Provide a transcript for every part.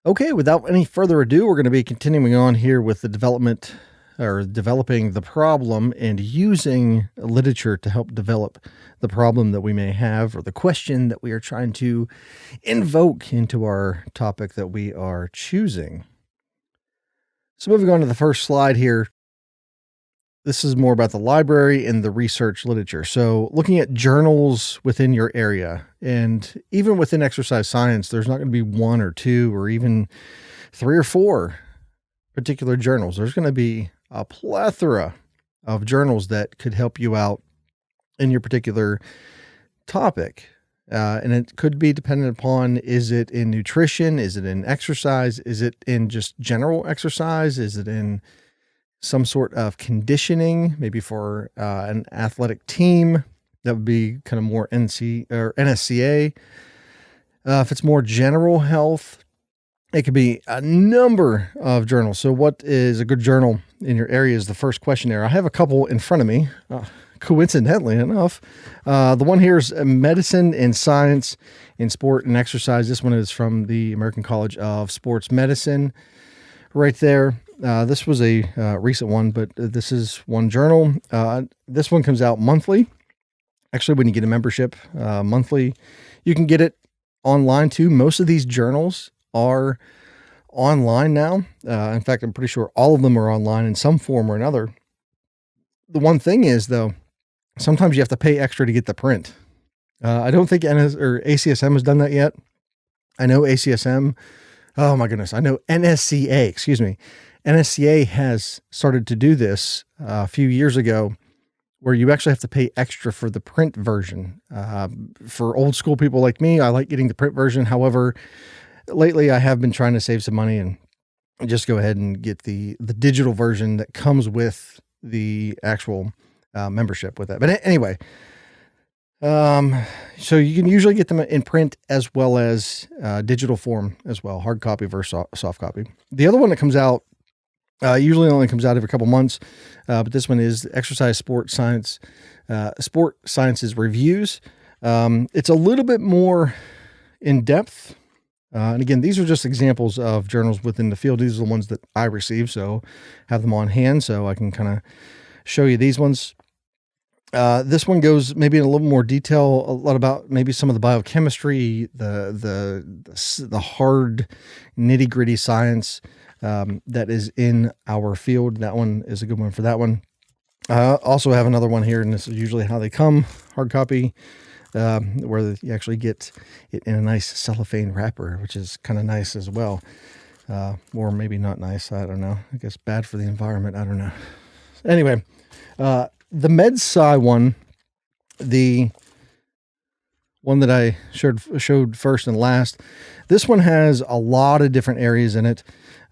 Okay, without any further ado, we're going to be continuing on here with the development or developing the problem and using literature to help develop the problem that we may have or the question that we are trying to invoke into our topic that we are choosing. So moving on to the first slide here, this is more about the library and the research literature. So looking at journals within your area, and even within exercise science, there's not going to be one or two or even three or four particular journals. There's going to be a plethora of journals that could help you out in your particular topic. And it could be dependent upon, is it in nutrition? Is it in exercise? Is it in just general exercise? Is it in some sort of conditioning, maybe for an athletic team? That would be kind of more NC or NSCA. If it's more general health, it could be a number of journals. So what is a good journal in your area is the first question there. I have a couple in front of me, coincidentally enough. The one here is Medicine and Science in Sport and Exercise. This one is from the American College of Sports Medicine right there. This was a recent one, but this is one journal. This one comes out monthly. Actually, when you get a membership monthly, you can get it online too. Most of these journals are online now. In fact, I'm pretty sure all of them are online in some form or another. The one thing is, though, sometimes you have to pay extra to get the print. I don't think ACSM has done that yet. I know ACSM. Oh my goodness. I know NSCA, excuse me. NSCA has started to do this a few years ago, where you actually have to pay extra for the print version. For old school people like me, I like getting the print version. However, lately I have been trying to save some money and just go ahead and get the digital version that comes with the actual membership with that. But anyway, so you can usually get them in print as well as digital form as well, hard copy versus soft copy. The other one that comes out usually only comes out every couple months, but this one is Exercise Sport Sciences Reviews. It's a little bit more in depth. And again, these are just examples of journals within the field. These are the ones that I receive, so have them on hand so I can kind of show you these ones. This one goes maybe in a little more detail, a lot about maybe some of the biochemistry, the hard nitty gritty science that is in our field. That one is a good one for that one. Also have another one here, and this is usually how they come, hard copy, where you actually get it in a nice cellophane wrapper, which is kind of nice as well. Or maybe not nice. I don't know. I guess bad for the environment. I don't know. Anyway, the MedSci one, the one that I showed first and last, this one has a lot of different areas in it.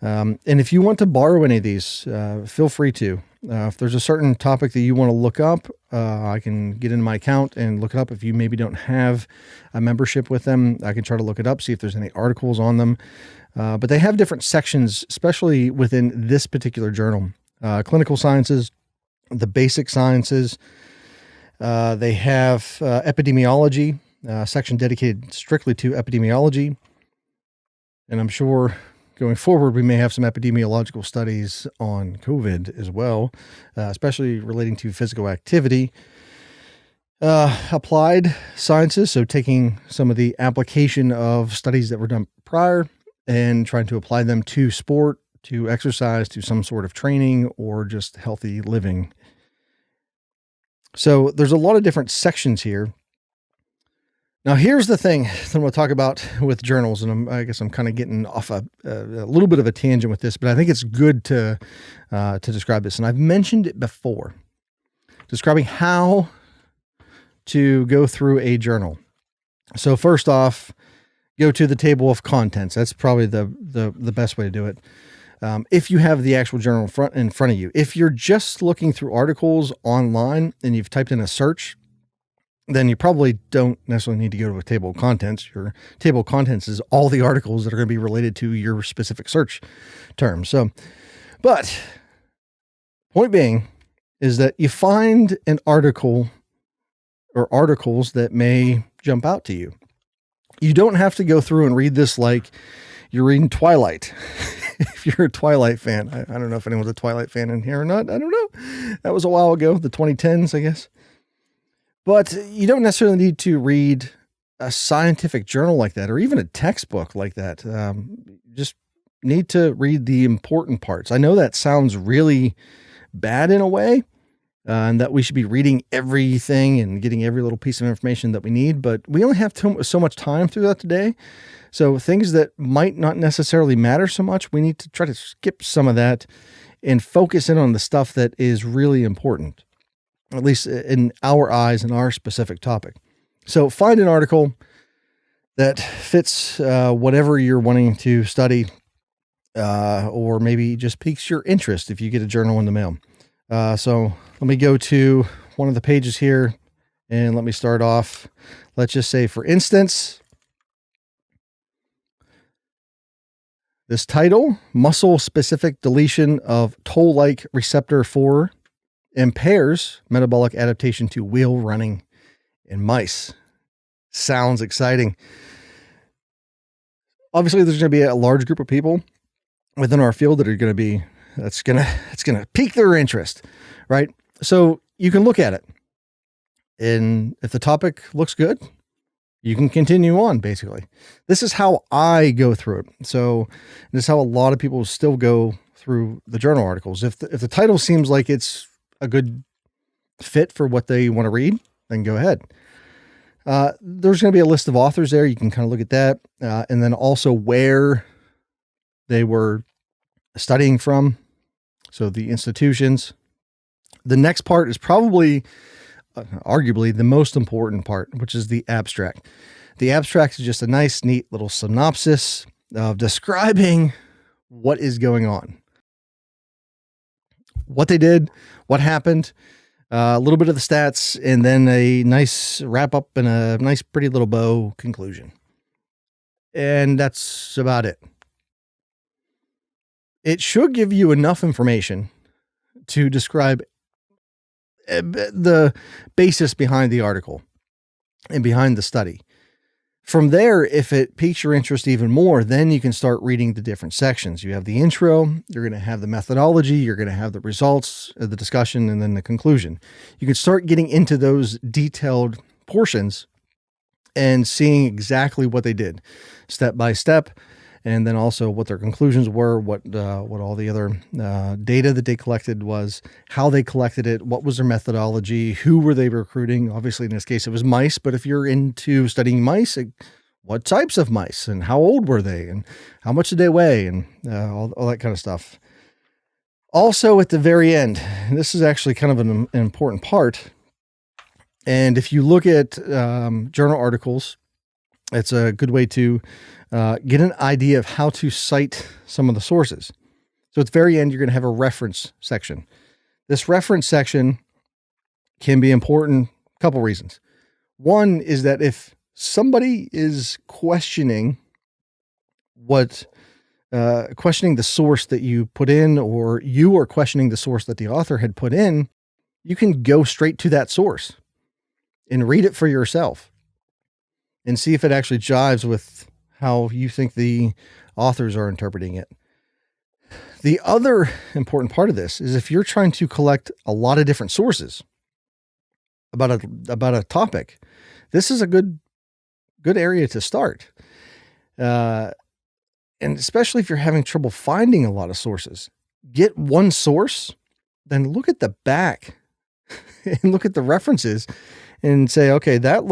And if you want to borrow any of these, feel free to. If there's a certain topic that you want to look up, I can get into my account and look it up. If you maybe don't have a membership with them, I can try to look it up, see if there's any articles on them. But they have different sections, especially within this particular journal. Clinical sciences, the basic sciences. They have epidemiology, section dedicated strictly to epidemiology. And I'm sure going forward, we may have some epidemiological studies on COVID as well, especially relating to physical activity. Applied sciences, so taking some of the application of studies that were done prior and trying to apply them to sport, to exercise, to some sort of training, or just healthy living. So there's a lot of different sections here. Now, here's the thing that I'm going to talk about with journals, and I guess I'm kind of getting off a little bit of a tangent with this, but I think it's good to describe this. And I've mentioned it before, describing how to go through a journal. So first off, go to the table of contents. That's probably the best way to do it. If you have the actual journal in front of you. If you're just looking through articles online and you've typed in a search, then you probably don't necessarily need to go to a table of contents. Your table of contents is all the articles that are going to be related to your specific search term. So, but point being is that you find an article or articles that may jump out to you. You don't have to go through and read this like you're reading Twilight. If you're a Twilight fan, I don't know if anyone's a Twilight fan in here or not. I don't know. That was a while ago, the 2010s, I guess. But you don't necessarily need to read a scientific journal like that, or even a textbook like that. Just need to read the important parts. I know that sounds really bad in a way, and that we should be reading everything and getting every little piece of information that we need, but we only have so much time throughout the day. So things that might not necessarily matter so much, we need to try to skip some of that and focus in on the stuff that is really important, at least in our eyes and our specific topic. So find an article that fits whatever you're wanting to study, or maybe just piques your interest if you get a journal in the mail. So let me go to one of the pages here and let me start off. Let's just say, for instance, this title, muscle-specific deletion of toll-like receptor 4 impairs metabolic adaptation to wheel running in mice. Sounds exciting. Obviously, there's going to be a large group of people within our field that are going to be, it's going to pique their interest, right? So you can look at it, and if the topic looks good, you can continue on, basically. This is how I go through it. So this is how a lot of people still go through the journal articles. If the title seems like it's a good fit for what they want to read, then go ahead. There's going to be a list of authors there. You can kind of look at that. And then also where they were studying from. So the institutions. The next part is probably arguably the most important part, which is the abstract. The abstract is just a nice, neat little synopsis of describing what is going on, what they did, what happened, a little bit of the stats, and then a nice wrap up and a nice, pretty little bow conclusion. And that's about it. It should give you enough information to describe the basis behind the article and behind the study. From there, if it piques your interest even more, then you can start reading the different sections. You have the intro, you're going to have the methodology, you're going to have the results, the discussion, and then the conclusion. You can start getting into those detailed portions and seeing exactly what they did step by step, and then also what their conclusions were, what all the other data that they collected was, how they collected it, what was their methodology, who were they recruiting. Obviously, in this case, it was mice, but if you're into studying mice, what types of mice and how old were they and how much did they weigh and all that kind of stuff. Also, at the very end, this is actually kind of an important part. And if you look at journal articles, it's a good way to get an idea of how to cite some of the sources. So at the very end, you're going to have a reference section. This reference section can be important a couple reasons. One is that if somebody is questioning questioning the source that you put in, or you are questioning the source that the author had put in, you can go straight to that source and read it for yourself and see if it actually jives with how you think the authors are interpreting it. The other important part of this is if you're trying to collect a lot of different sources about a topic, this is a good area to start. And especially if you're having trouble finding a lot of sources, get one source, then look at the back and look at the references and say, okay, that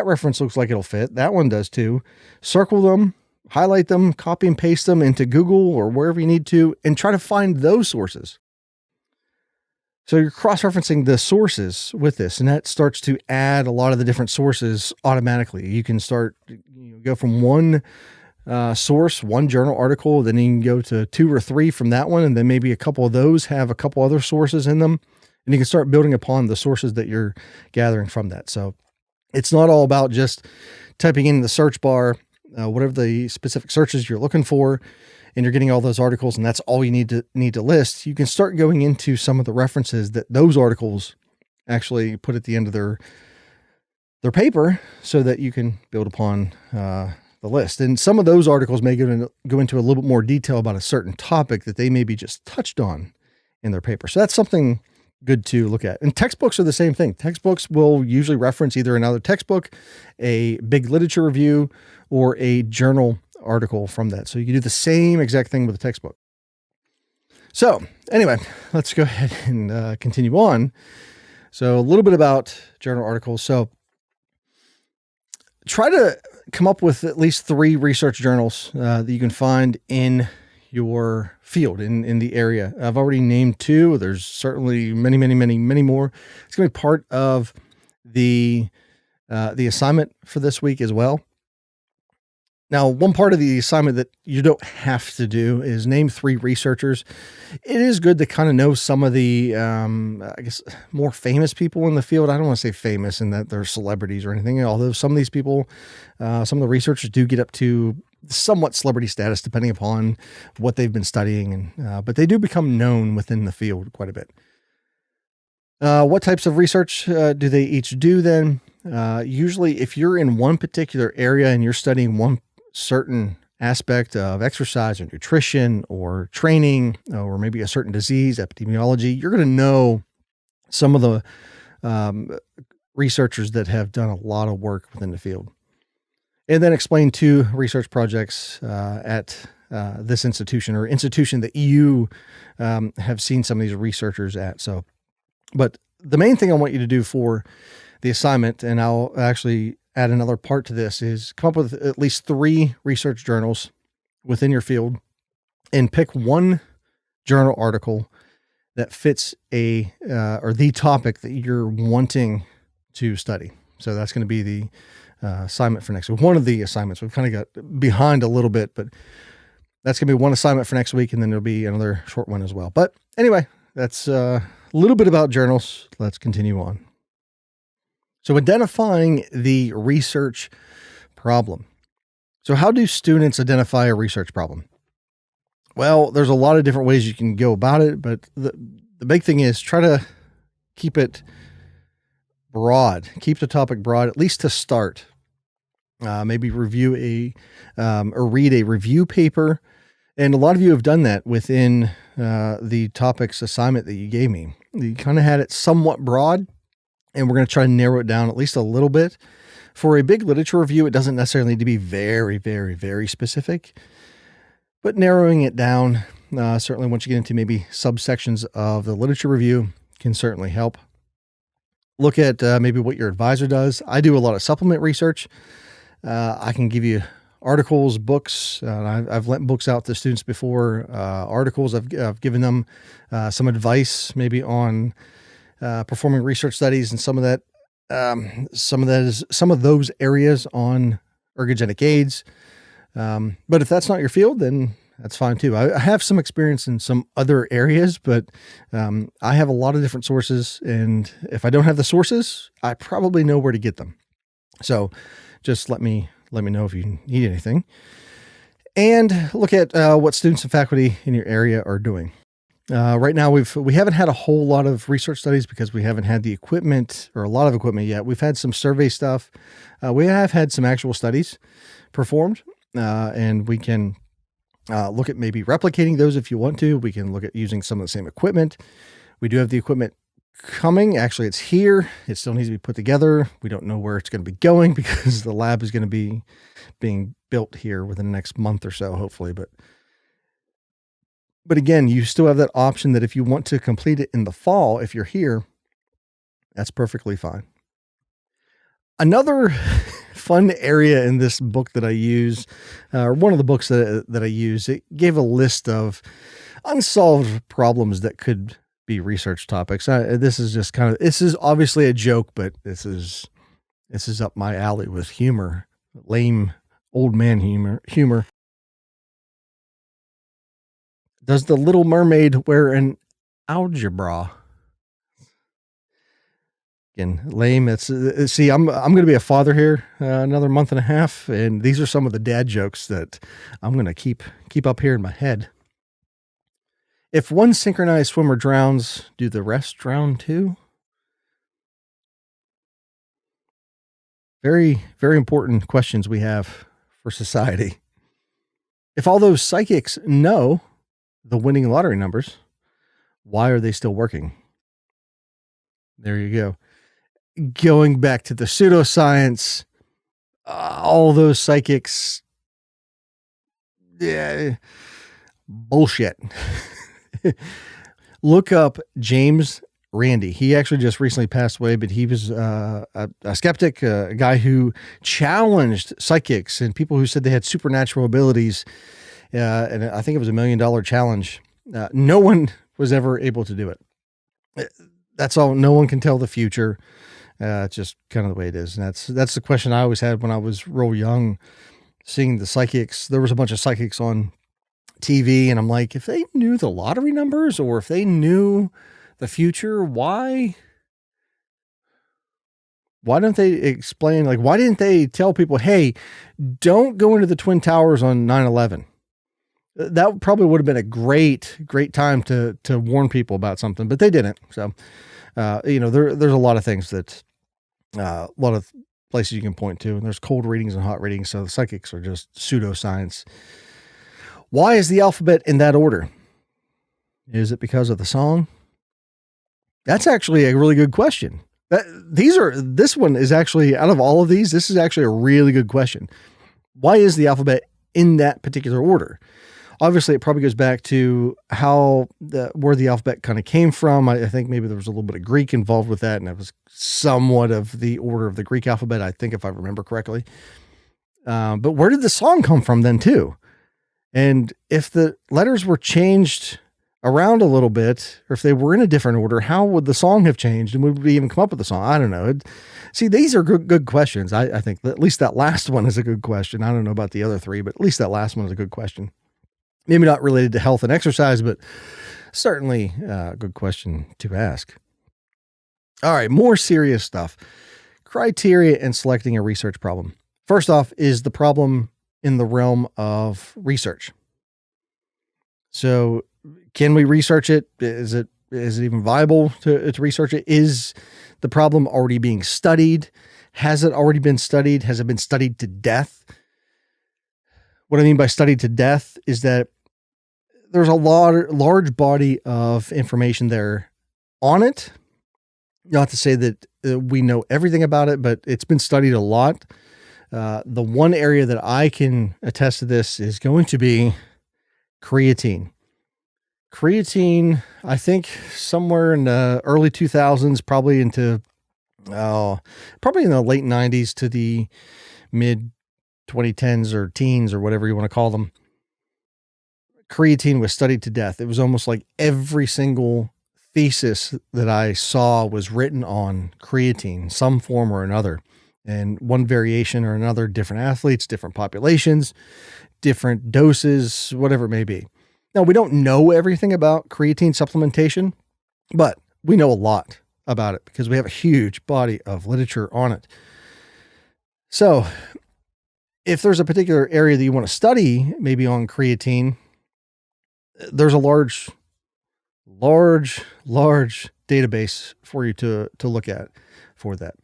reference looks like it'll fit. That one does too. Circle them, highlight them, copy and paste them into Google or wherever you need to, and try to find those sources. So you're cross-referencing the sources with this, and that starts to add a lot of the different sources automatically. You can start, go from one source, one journal article, then you can go to 2 or 3 from that one, and then maybe a couple of those have a couple other sources in them. And you can start building upon the sources that you're gathering from that. So it's not all about just typing in the search bar, whatever the specific searches you're looking for, and you're getting all those articles, and that's all you need to list. You can start going into some of the references that those articles actually put at the end of their paper, so that you can build upon the list. And some of those articles may go into a little bit more detail about a certain topic that they maybe just touched on in their paper. So that's something good to look at. And textbooks are the same thing. Textbooks will usually reference either another textbook, a big literature review, or a journal article from that. So you can do the same exact thing with a textbook. So anyway, let's go ahead and continue on. So a little bit about journal articles. So try to come up with at least 3 research journals that you can find in your field, in the area. I've already named 2. There's certainly many, many, many, many more. It's going to be part of the assignment for this week as well. Now, one part of the assignment that you don't have to do is name 3 researchers. It is good to kind of know some of the, I guess, more famous people in the field. I don't want to say famous in that they're celebrities or anything, although some of these people, some of the researchers do get up to somewhat celebrity status depending upon what they've been studying, and but they do become known within the field quite a bit. What types of research do they each do then? Usually, if you're in one particular area and you're studying one certain aspect of exercise or nutrition or training or maybe a certain disease, epidemiology, you're going to know some of the researchers that have done a lot of work within the field. And then explain 2 research projects at this institution or institution that you have seen some of these researchers at. So, but the main thing I want you to do for the assignment, and I'll actually add another part to this, is come up with at least 3 research journals within your field and pick one journal article that fits or the topic that you're wanting to study. So that's going to be the assignment for next week. One of the assignments. We've kind of got behind a little bit, but that's going to be one assignment for next week, and then there'll be another short one as well. But anyway, that's a little bit about journals. Let's continue on. So identifying the research problem. So how do students identify a research problem? Well, there's a lot of different ways you can go about it, but the big thing is try to keep it broad. Keep the topic broad, at least to start. Maybe review or read a review paper. And a lot of you have done that within the topics assignment that you gave me. You kind of had it somewhat broad, and we're going to try to narrow it down at least a little bit. For a big literature review, it doesn't necessarily need to be very, very, very specific, but narrowing it down, certainly once you get into maybe subsections of the literature review, can certainly help. Look at maybe what your advisor does. I do a lot of supplement research. I can give you articles, books. I've lent books out to students before. Articles, I've given them some advice maybe on performing research studies, and some of those areas on ergogenic aids. But if that's not your field, then that's fine too. I have some experience in some other areas, but I have a lot of different sources, and if I don't have the sources, I probably know where to get them. So just let me know if you need anything, and look at what students and faculty in your area are doing. Right now, we haven't had a whole lot of research studies because we haven't had the equipment or a lot of equipment yet. We've had some survey stuff. We have had some actual studies performed, and we can look at maybe replicating those if you want to. We can look at using some of the same equipment. We do have the equipment coming. Actually, it's here. It still needs to be put together. We don't know where it's going to be going because the lab is going to be being built here within the next month or so, hopefully. But again, you still have that option that if you want to complete it in the fall, if you're here, that's perfectly fine. Another fun area in this book that I use, or one of the books that I use, it gave a list of unsolved problems that could be research topics. This is obviously a joke, but this is up my alley with humor, lame old man humor. Does the Little Mermaid wear an algebra? Again, lame. See, I'm going to be a father here another month and a half, and these are some of the dad jokes that I'm going to keep up here in my head. If one synchronized swimmer drowns, do the rest drown too? Very, very important questions we have for society. If all those psychics know the winning lottery numbers, why are they still working? There you go. Going back to the pseudoscience, all those psychics, yeah, bullshit. Look up James Randi. He actually just recently passed away, but he was a skeptic, a guy who challenged psychics and people who said they had supernatural abilities. And I think it was $1 million challenge. No one was ever able to do it. That's all. No one can tell the future. It's just kind of the way it is. And that's the question I always had when I was real young, seeing the psychics. There was a bunch of psychics on TV, and I'm like, if they knew the lottery numbers or if they knew the future, why don't they explain, like, why didn't they tell people, hey, don't go into the Twin Towers on 9/11? That probably would have been a great time to warn people about something, but they didn't. So, there's a lot of things that, a lot of places you can point to, and there's cold readings and hot readings. So the psychics are just pseudoscience. Why is the alphabet in that order? Is it because of the song? That's actually a really good question. This one is actually, out of all of these, this is actually a really good question. Why is the alphabet in that particular order? Obviously, it probably goes back to where the alphabet kind of came from. I think maybe there was a little bit of Greek involved with that, and it was somewhat of the order of the Greek alphabet, I think, if I remember correctly. But where did the song come from then, too? And if the letters were changed around a little bit, or if they were in a different order, how would the song have changed? And would we even come up with the song? I don't know. See, these are good questions. I think at least that last one is a good question. I don't know about the other three, but at least that last one is a good question. Maybe not related to health and exercise, but certainly a good question to ask. All right, more serious stuff. Criteria in selecting a research problem. First off, is the problem in the realm of research? So can we research it? Is it even viable to research it? Is the problem already being studied? Has it already been studied? Has it been studied to death? What I mean by studied to death is that there's a large body of information there on it. Not to say that we know everything about it, but it's been studied a lot. The one area that I can attest to this is going to be creatine. Creatine, I think somewhere in the early 2000s, probably in the late 90s to the mid 2010s or teens or whatever you want to call them. Creatine was studied to death. It was almost like every single thesis that I saw was written on creatine, some form or another, and one variation or another, different athletes, different populations, different doses, whatever it may be. Now, we don't know everything about creatine supplementation, but we know a lot about it because we have a huge body of literature on it. So if there's a particular area that you want to study, maybe on creatine, there's a large database for you to look at for that,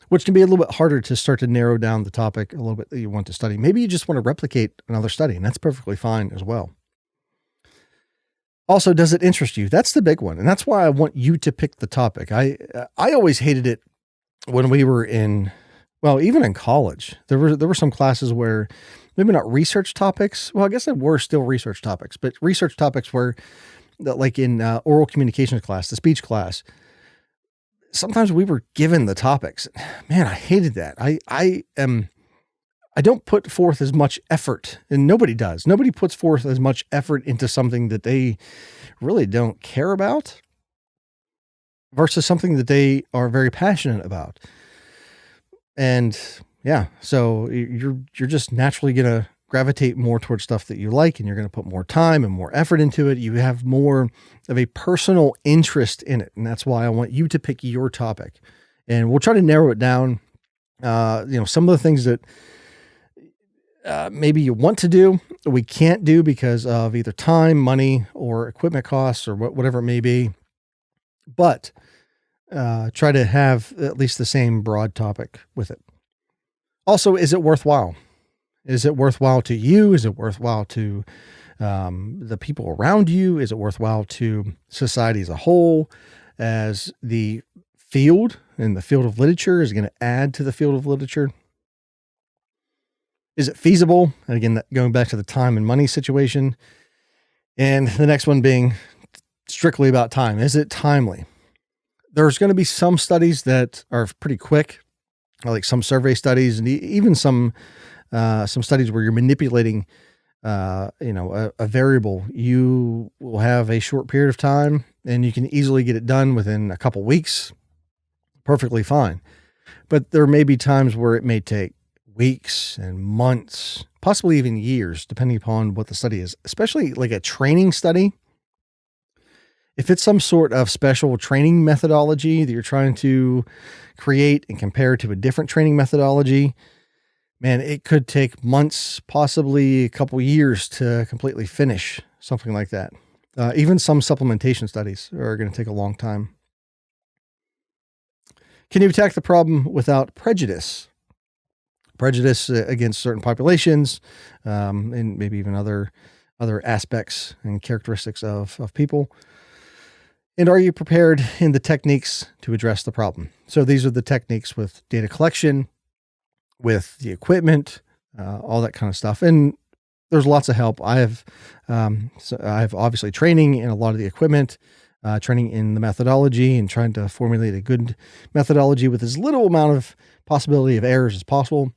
which can be a little bit harder to start to narrow down the topic a little bit that you want to study. Maybe you just want to replicate another study, and that's perfectly fine as well. Also, does it interest you? That's the big one. And that's why I want you to pick the topic. I always hated it when we were even in college. There were some classes where maybe not research topics. Well, I guess they were still research topics, but research topics were like in oral communications class, the speech class. Sometimes we were given the topics. Man, I hated that. I don't put forth as much effort, and nobody does. Nobody puts forth as much effort into something that they really don't care about versus something that they are very passionate about. And yeah, so you're just naturally going to gravitate more towards stuff that you like, and you're going to put more time and more effort into it. You have more of a personal interest in it. And that's why I want you to pick your topic, and we'll try to narrow it down. Some of the things that maybe you want to do, we can't do because of either time, money, or equipment costs, or whatever it may be. But try to have at least the same broad topic with it. Also, is it worthwhile? Is it worthwhile to you? Is it worthwhile to the people around you? Is it worthwhile to society as a whole? As the field and the field of literature is going to add to the field of literature? Is it feasible? And again, going back to the time and money situation. And the next one being strictly about time. Is it timely? There's going to be some studies that are pretty quick, like some survey studies, and even some studies where you're manipulating, a variable. You will have a short period of time, and you can easily get it done within a couple weeks. Perfectly fine. But there may be times where it may take weeks and months, possibly even years, depending upon what the study is, especially like a training study. If it's some sort of special training methodology that you're trying to create and compare to a different training methodology, man, it could take months, possibly a couple years to completely finish something like that. Even some supplementation studies are going to take a long time. Can you attack the problem without prejudice? Prejudice against certain populations, and maybe even other aspects and characteristics of people. And are you prepared in the techniques to address the problem? So these are the techniques with data collection, with the equipment, all that kind of stuff. And there's lots of help. I have obviously training in a lot of the equipment, training in the methodology, and trying to formulate a good methodology with as little amount of possibility of errors as possible.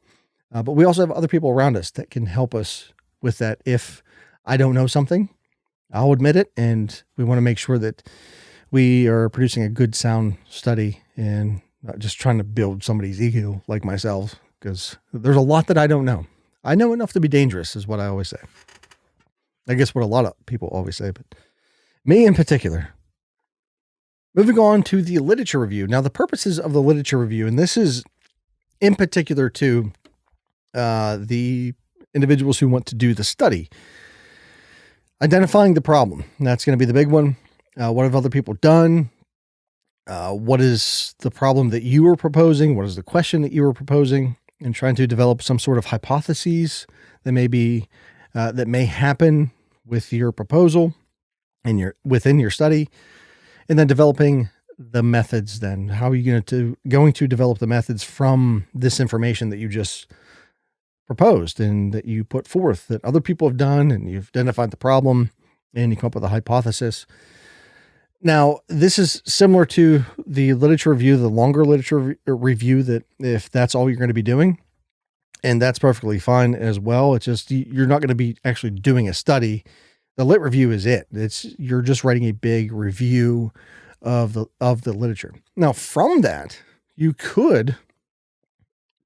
But we also have other people around us that can help us with that. If I don't know something, I'll admit it. And we want to make sure that we are producing a good sound study and not just trying to build somebody's ego like myself, because there's a lot that I don't know. I know enough to be dangerous is what I always say. I guess what a lot of people always say, but me in particular. Moving on to the literature review. Now, the purposes of the literature review, and this is in particular to the individuals who want to do the study. Identifying the problem. That's going to be the big one. What have other people done? What is the problem that you were proposing? What is the question that you were proposing? And trying to develop some sort of hypotheses that may happen with your proposal and within your study. And then developing the methods then. How are you going to develop the methods from this information that you just proposed and that you put forth that other people have done, and you've identified the problem and you come up with a hypothesis. Now, this is similar to the literature review, the longer literature review, that if that's all you're going to be doing, and that's perfectly fine as well. It's just, you're not going to be actually doing a study. The lit review is it. You're just writing a big review of the literature. Now, from that, you could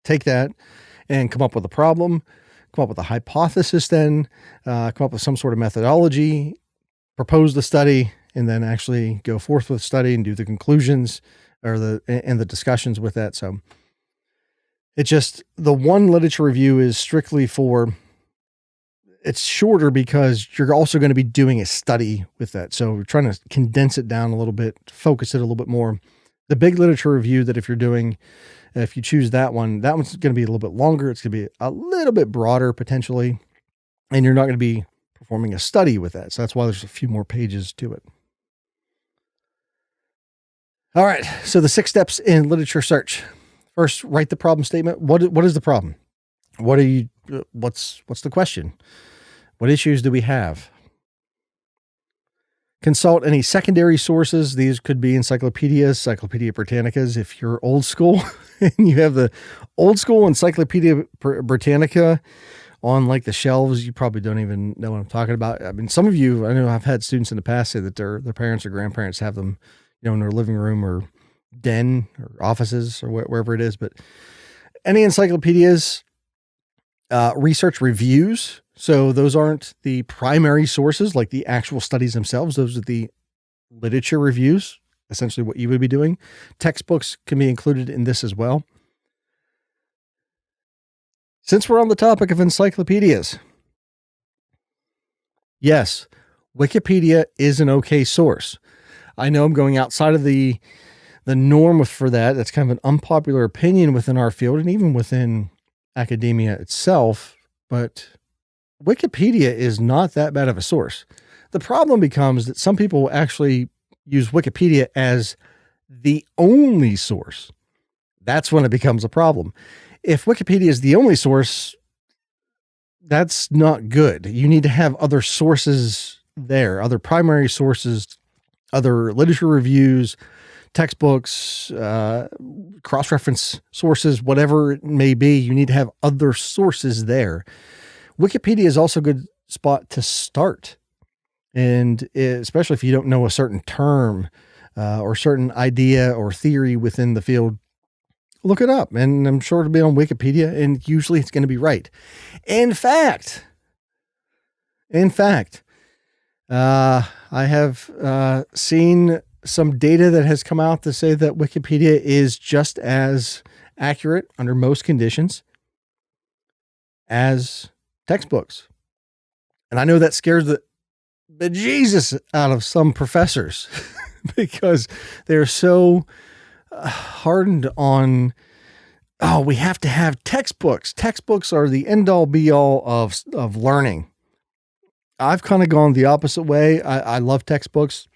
take that and come up with a problem, come up with a hypothesis, then come up with some sort of methodology, propose the study, and then actually go forth with the study and do the conclusions or the discussions with that. So it's just, the one literature review is strictly it's shorter because you're also going to be doing a study with that. So we're trying to condense it down a little bit, focus it a little bit more. The big literature review that if you choose that one's going to be a little bit longer. It's going to be a little bit broader potentially, and you're not going to be performing a study with that. So that's why there's a few more pages to it. All right. So the 6 steps in literature search. First, write the problem statement. What is the problem? What's the question? What issues do we have? Consult any secondary sources. These could be encyclopedias, Encyclopedia Britannicas. If you're old school and you have the old school Encyclopedia Britannica on like the shelves, you probably don't even know what I'm talking about. I mean, some of you, I know I've had students in the past say that their parents or grandparents have them, in their living room or den or offices or wherever it is. But any encyclopedias, research reviews. So those aren't the primary sources, like the actual studies themselves. Those are the literature reviews, essentially what you would be doing. Textbooks can be included in this as well. Since we're on the topic of encyclopedias, yes, Wikipedia is an okay source. I know I'm going outside of the norm for that. That's kind of an unpopular opinion within our field and even within academia itself. but Wikipedia is not that bad of a source. The problem becomes that some people actually use Wikipedia as the only source. That's when it becomes a problem. If Wikipedia is the only source, that's not good. You need to have other sources there, other primary sources, other literature reviews, textbooks, cross-reference sources, whatever it may be. You need to have other sources there. Wikipedia is also a good spot to start. And especially if you don't know a certain term or certain idea or theory within the field, look it up. And I'm sure it'll be on Wikipedia, and usually it's going to be right. In fact, I have seen some data that has come out to say that Wikipedia is just as accurate under most conditions as textbooks. And I know that scares the bejesus out of some professors because they're so hardened on, oh, we have to have textbooks. Textbooks are the end all be all of learning. I've kind of gone the opposite way. I love textbooks.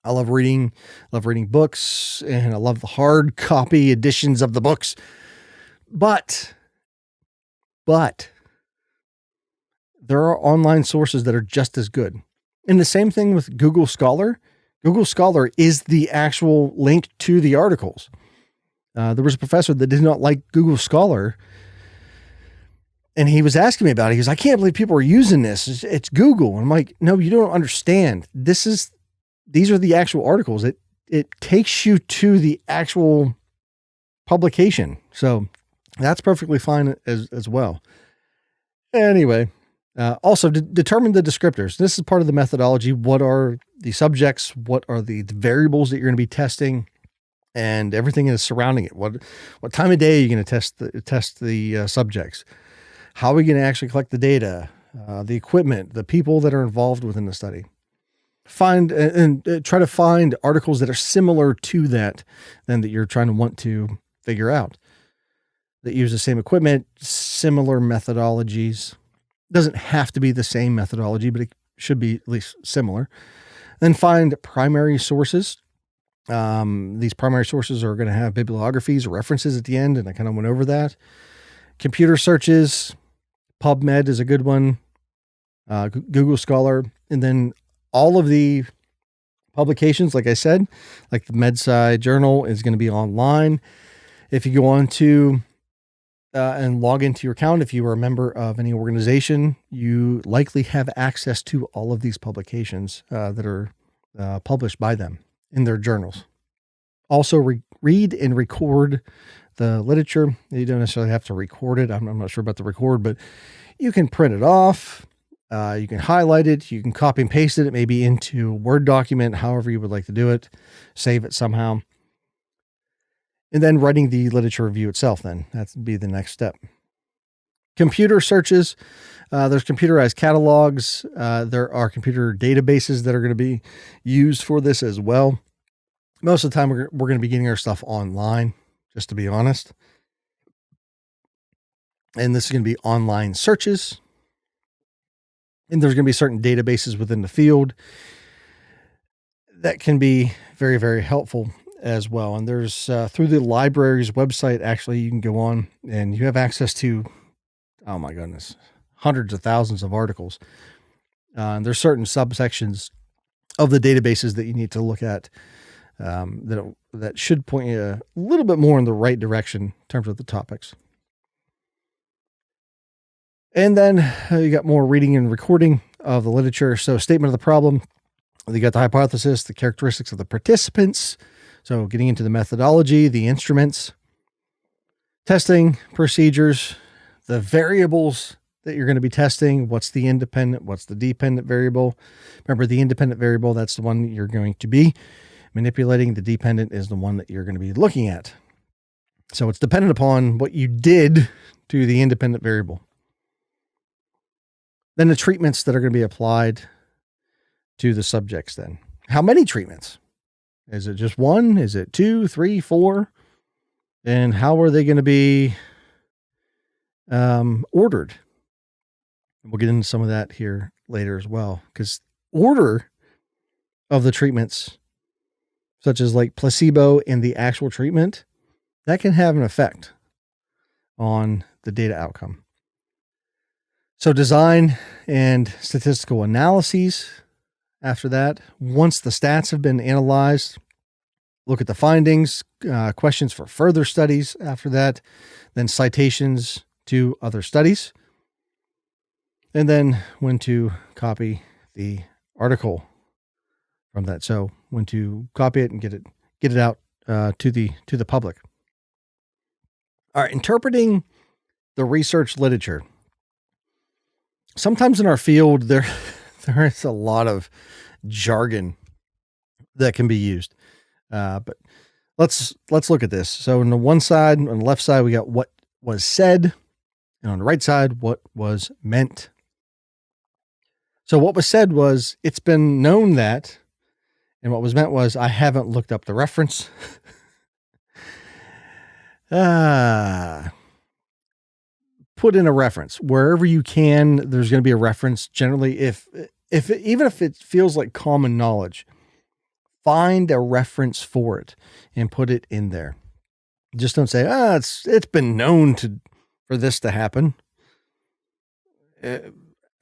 I love reading books, and I love the hard copy editions of the books. But there are online sources that are just as good. And the same thing with Google Scholar. Google Scholar is the actual link to the articles. There was a professor that did not like Google Scholar, and he was asking me about it. He goes, I can't believe people are using this. It's Google. And I'm like, no, you don't understand. These are the actual articles. It takes you to the actual publication. So that's perfectly fine as well. Anyway, also determine the descriptors. This is part of the methodology. What are the subjects? What are the variables that you're going to be testing? And everything is surrounding it. What time of day are you going to test the subjects? How are we going to actually collect the data, the equipment, the people that are involved within the study? Find and try to find articles that are similar to that, then that you're trying to want to figure out, that use the same equipment, similar methodologies. Doesn't have to be the same methodology, but it should be at least similar. Then find primary sources. These primary sources are going to have bibliographies or references at the end, and I kind of went over that. Computer searches, PubMed is a good one, Google Scholar, and then all of the publications, like I said, like the MedSci Journal is going to be online. If you go on to and log into your account, if you are a member of any organization, you likely have access to all of these publications that are published by them in their journals. Also, read and record the literature. You don't necessarily have to record it. I'm not sure about the record, but you can print it off. You can highlight it. You can copy and paste it maybe into a Word document, however you would like to do it. Save it somehow. And then writing the literature review itself, then. That'd be the next step. Computer searches. There's computerized catalogs. There are computer databases that are going to be used for this as well. Most of the time, we're going to be getting our stuff online, just to be honest. And this is going to be online searches. And there's going to be certain databases within the field that can be very, very helpful as well. And there's through the library's website, actually, you can go on and you have access to, oh my goodness, hundreds of thousands of articles. And there's certain subsections of the databases that you need to look at that should point you a little bit more in the right direction in terms of the topics. And then you got more reading and recording of the literature. So statement of the problem, you got the hypothesis, the characteristics of the participants. So getting into the methodology, the instruments, testing procedures, the variables that you're going to be testing. What's the independent? What's the dependent variable? Remember, the independent variable, that's the one that you're going to be manipulating. The dependent is the one that you're going to be looking at. So it's dependent upon what you did to the independent variable. Then the treatments that are going to be applied to the subjects then. How many treatments? Is it just one? Is it 2, 3, 4? And how are they going to be ordered? We'll get into some of that here later as well, because order of the treatments, such as like placebo and the actual treatment, that can have an effect on the data outcome. So design and statistical analyses after that. Once the stats have been analyzed, look at the findings, questions for further studies after that, then citations to other studies, and then when to copy the article from that. So when to copy it and get it out to the public. All right, interpreting the research literature. Sometimes in our field, there is a lot of jargon that can be used. But let's look at this. So on the one side, on the left side, we got what was said, and on the right side, what was meant. So what was said was, it's been known that, and what was meant was, I haven't looked up the reference. Put in a reference wherever you can. There's going to be a reference. Generally, even if it feels like common knowledge, find a reference for it and put it in there. Just don't say, it's been known for this to happen.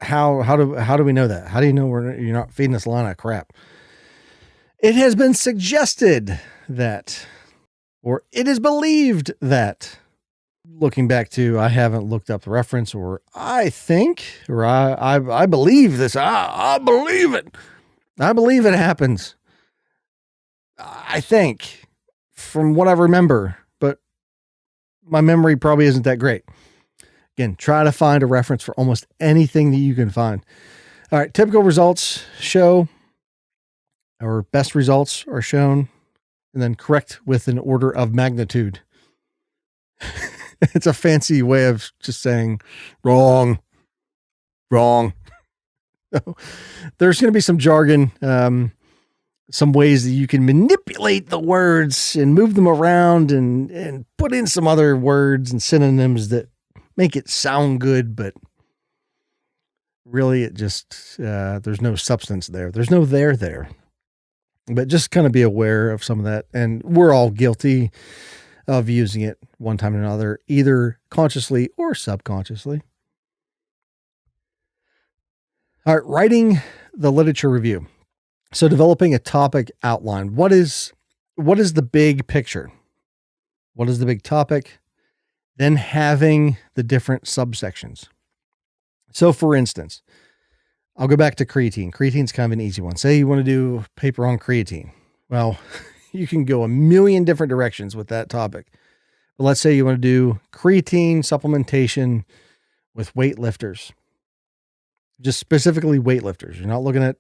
How do we know that? How do you know you're not feeding us a lot of crap? It has been suggested that, or it is believed that. Looking back to, I haven't looked up the reference, or I think, or I believe this. I believe it. I believe it happens. I think, from what I remember, but my memory probably isn't that great. Again, try to find a reference for almost anything that you can find. All right, typical results show, or best results are shown, and then correct with an order of magnitude. It's a fancy way of just saying wrong. So, there's going to be some jargon, some ways that you can manipulate the words and move them around and put in some other words and synonyms that make it sound good, but really it just, there's no substance there. There's no there. But just kind of be aware of some of that. And we're all guilty of using it one time or another, either consciously or subconsciously. All right, writing the literature review. So developing a topic outline. What is the big picture? What is the big topic? Then having the different subsections. So for instance, I'll go back to creatine. Creatine's kind of an easy one. Say you want to do a paper on creatine. Well, you can go a million different directions with that topic. But let's say you want to do creatine supplementation with weightlifters. Just specifically weightlifters. You're not looking at,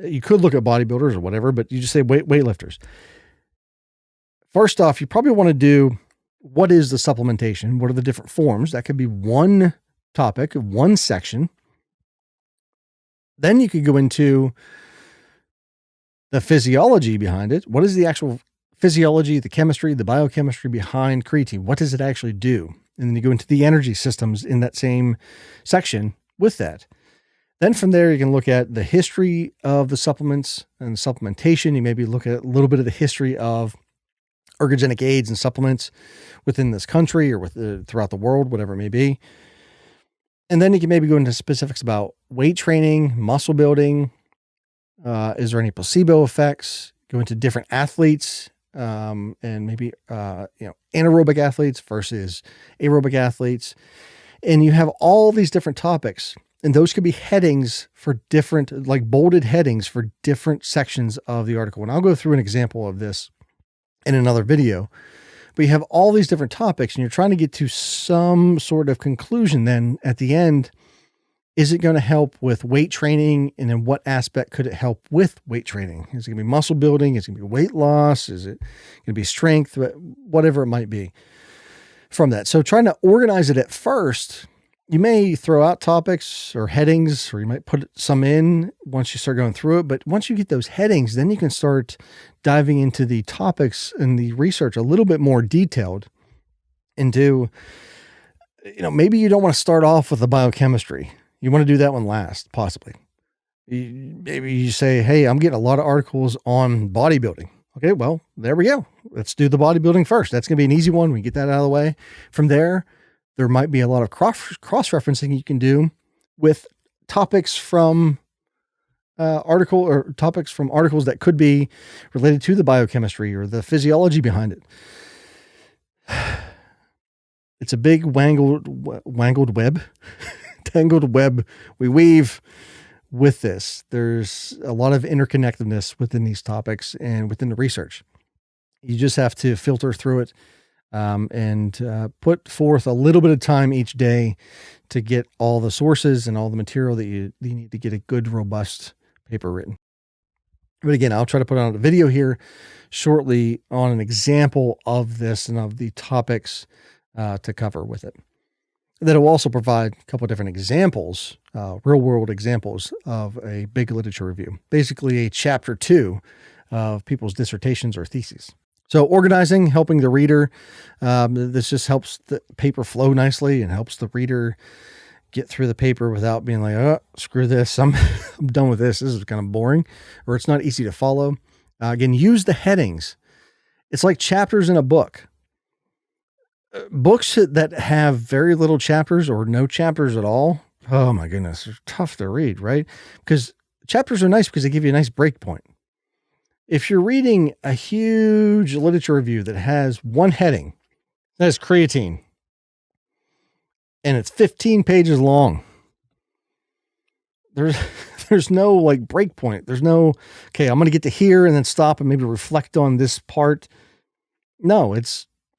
you could look at bodybuilders or whatever, but you just say weightlifters. First off, you probably want to do, what is the supplementation? What are the different forms? That could be one topic, one section. Then you could go into the physiology behind it. What is the actual physiology, the chemistry, the biochemistry behind creatine? What does it actually do? And then you go into the energy systems in that same section with that. Then from there, you can look at the history of the supplements and supplementation. You maybe look at a little bit of the history of ergogenic aids and supplements within this country or throughout the world, whatever it may be. And then you can maybe go into specifics about weight training, muscle building. Is there any placebo effects? Go into different athletes, and maybe, anaerobic athletes versus aerobic athletes. And you have all these different topics, and those could be headings for different, like bolded headings for different sections of the article. And I'll go through an example of this in another video, but you have all these different topics and you're trying to get to some sort of conclusion. Then at the end, is it going to help with weight training? And in what aspect could it help with weight training? Is it going to be muscle building? Is it going to be weight loss? Is it going to be strength? Whatever it might be from that. So trying to organize it at first, you may throw out topics or headings, or you might put some in once you start going through it. But once you get those headings, then you can start diving into the topics and the research a little bit more detailed into maybe you don't want to start off with the biochemistry. You want to do that one last, possibly. Maybe you say, hey, I'm getting a lot of articles on bodybuilding. Okay, well, there we go. Let's do the bodybuilding first. That's going to be an easy one. We get that out of the way. From there might be a lot of cross-referencing you can do with topics from topics from articles that could be related to the biochemistry or the physiology behind it. It's a big wangled web, tangled web we weave with this. There's a lot of interconnectedness within these topics and within the research. You just have to filter through it and put forth a little bit of time each day to get all the sources and all the material that you need to get a good, robust paper written. But again, I'll try to put out a video here shortly on an example of this and of the topics to cover with it. That'll also provide a couple of different examples, real world examples of a big literature review, basically a chapter 2 of people's dissertations or theses. So organizing, helping the reader, this just helps the paper flow nicely and helps the reader get through the paper without being like, oh, screw this. I'm done with this. This is kind of boring, or it's not easy to follow. Again, use the headings. It's like chapters in a book. Books that have very little chapters or no chapters at all, oh my goodness, they're tough to read, right? Because chapters are nice because they give you a nice break point. If you're reading a huge literature review that has one heading, that is creatine, and it's 15 pages long, there's no like break point. There's no, okay, I'm going to get to here and then stop and maybe reflect on this part. No,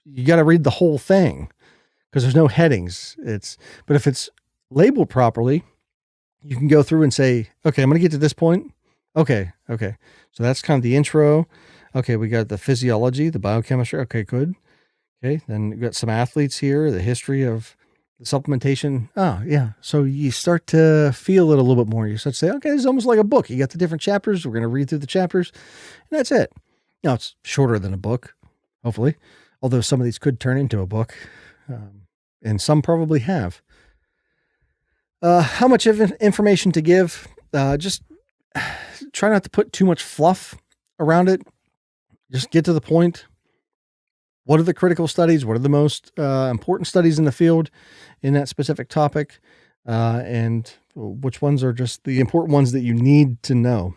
you got to read the whole thing because there's no headings. But if it's labeled properly, you can go through and say, okay, I'm going to get to this point. Okay. So that's kind of the intro. Okay. We got the physiology, the biochemistry. Okay, good. Okay. Then we've got some athletes here, the history of the supplementation. Oh yeah. So you start to feel it a little bit more. You start to say, okay, it's almost like a book. You got the different chapters. We're going to read through the chapters and that's it. Now it's shorter than a book, hopefully. Although some of these could turn into a book, and some probably have. How much of information to give? Just try not to put too much fluff around it. Just get to the point. What are the critical studies? What are the most important studies in the field in that specific topic? And which ones are just the important ones that you need to know?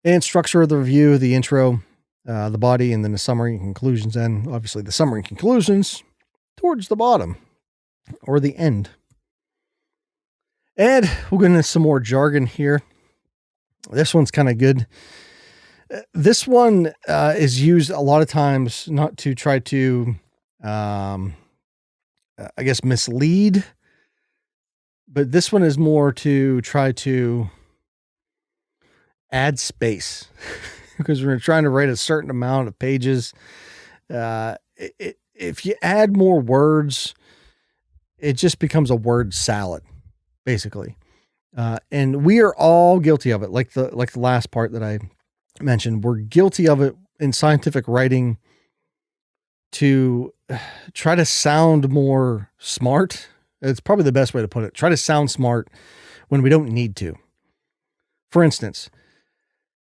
And structure of the review, the intro, the body, and then the summary and conclusions, and obviously the summary and conclusions towards the bottom or the end. And we'll get into some more jargon here. This one's kind of good. This one is used a lot of times not to try to, mislead, but this one is more to try to add space. Because when we're trying to write a certain amount of pages, if you add more words, it just becomes a word salad, basically. And we are all guilty of it. Like the last part that I mentioned, we're guilty of it in scientific writing to try to sound more smart. It's probably the best way to put it. Try to sound smart when we don't need to. For instance,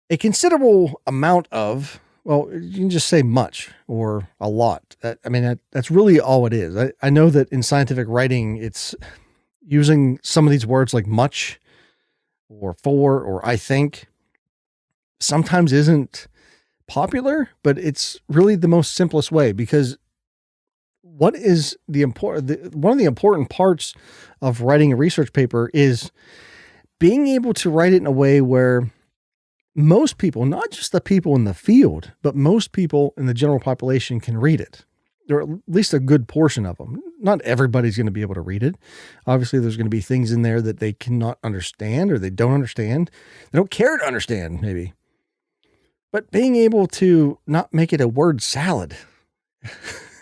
a considerable amount of, well, you can just say much or a lot. That's really all it is. I know that in scientific writing, it's using some of these words like much or for or I think sometimes isn't popular, but it's really the most simplest way because one of the important parts of writing a research paper is being able to write it in a way where most people, not just the people in the field, but most people in the general population can read it, or at least a good portion of them. Not everybody's going to be able to read it. Obviously, there's going to be things in there that they cannot understand or they don't understand. They don't care to understand, maybe. But being able to not make it a word salad,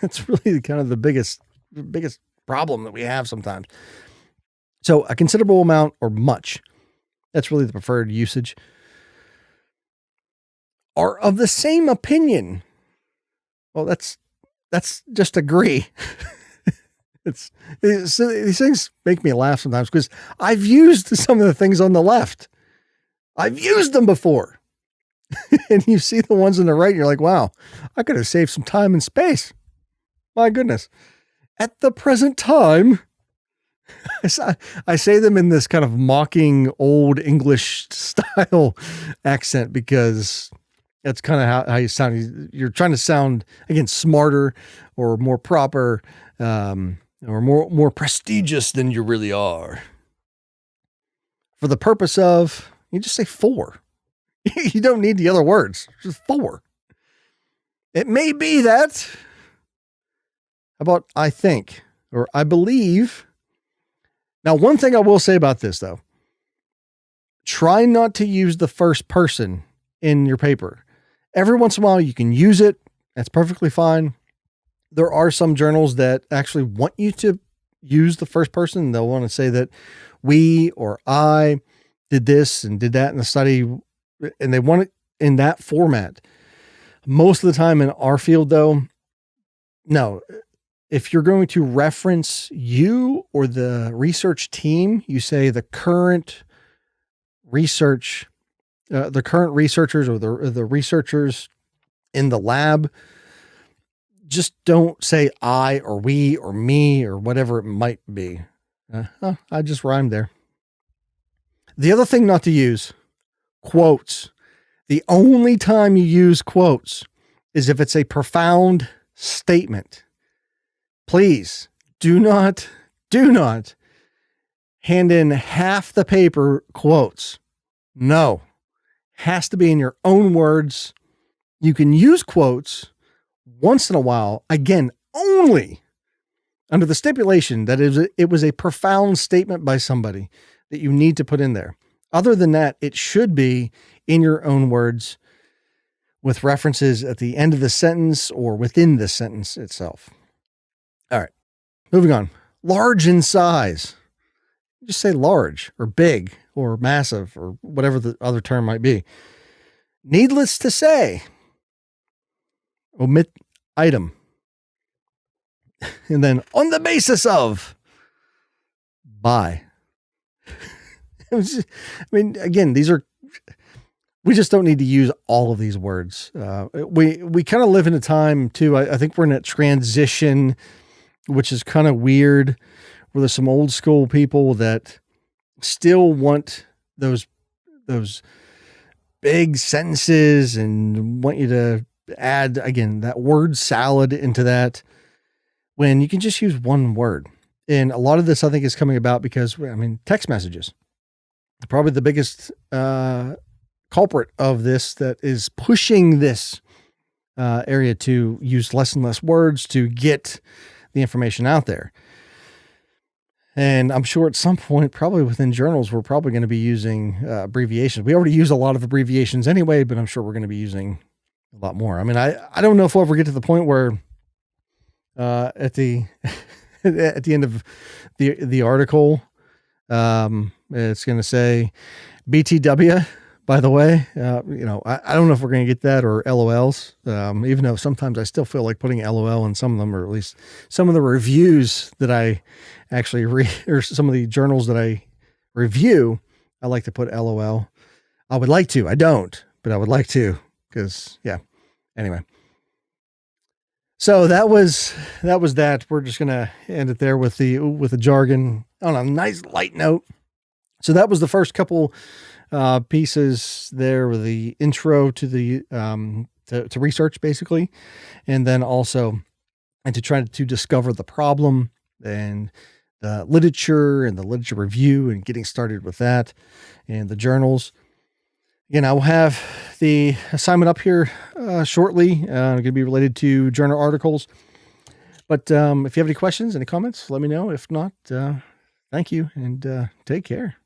that's really kind of the biggest problem that we have sometimes. So a considerable amount or much, that's really the preferred usage, are of the same opinion. Well, that's That's just agree. These things make me laugh sometimes because I've used some of the things on the left. I've used them before. And you see the ones on the right, and you're like, wow, I could have saved some time and space. My goodness. At the present time, I say them in this kind of mocking old English style accent because that's kind of how you sound. You're trying to sound, again, smarter or more proper, or more prestigious than you really are. For the purpose of, you just say for. You don't need the other words. Just for. It may be that. How about I think or I believe? Now, one thing I will say about this, though, try not to use the first person in your paper. Every once in a while, you can use it. That's perfectly fine. There are some journals that actually want you to use the first person. They'll want to say that we or I did this and did that in the study, and they want it in that format. Most of the time in our field, though, no. If you're going to reference you or the research team, you say the current research, the current researchers or the researchers in the lab. Just don't say I or we or me or whatever it might be. I just rhymed there. The other thing not to use, quotes. The only time you use quotes is if it's a profound statement. Please do not hand in half the paper quotes. No, has to be in your own words. You can use quotes once in a while, again, only under the stipulation that it was a profound statement by somebody that you need to put in there. Other than that, it should be in your own words with references at the end of the sentence or within the sentence itself. All right, moving on. Large in size. Just say large or big or massive or whatever the other term might be. Needless to say, omit item. And then on the basis of by. Again, we just don't need to use all of these words. We kind of live in a time too. I think we're in a transition, which is kind of weird, where there's some old school people that still want those big sentences and want you to add, again, that word salad into that when you can just use one word. And a lot of this, I think, is coming about because, text messages, probably the biggest culprit of this that is pushing this area to use less and less words to get the information out there. And I'm sure at some point, probably within journals, we're probably going to be using abbreviations. We already use a lot of abbreviations anyway, but I'm sure we're going to be using a lot more. I don't know if we'll ever get to the point where at the at the end of the article, it's going to say BTW. By the way, I don't know if we're going to get that or LOLs, even though sometimes I still feel like putting LOL in some of them, or at least some of the reviews that I actually read, or some of the journals that I review, I like to put LOL. I would like to, I don't, but I would like to, because anyway. So that was that. We're just going to end it there with the jargon on a nice light note. So that was the first couple pieces there with the intro to the to research, basically, and then also and to try to discover the problem and the literature and the literature review and getting started with that and the journals. Again, I will have the assignment up here shortly. Going to be related to journal articles. But if you have any questions, any comments, let me know. If not, thank you and take care.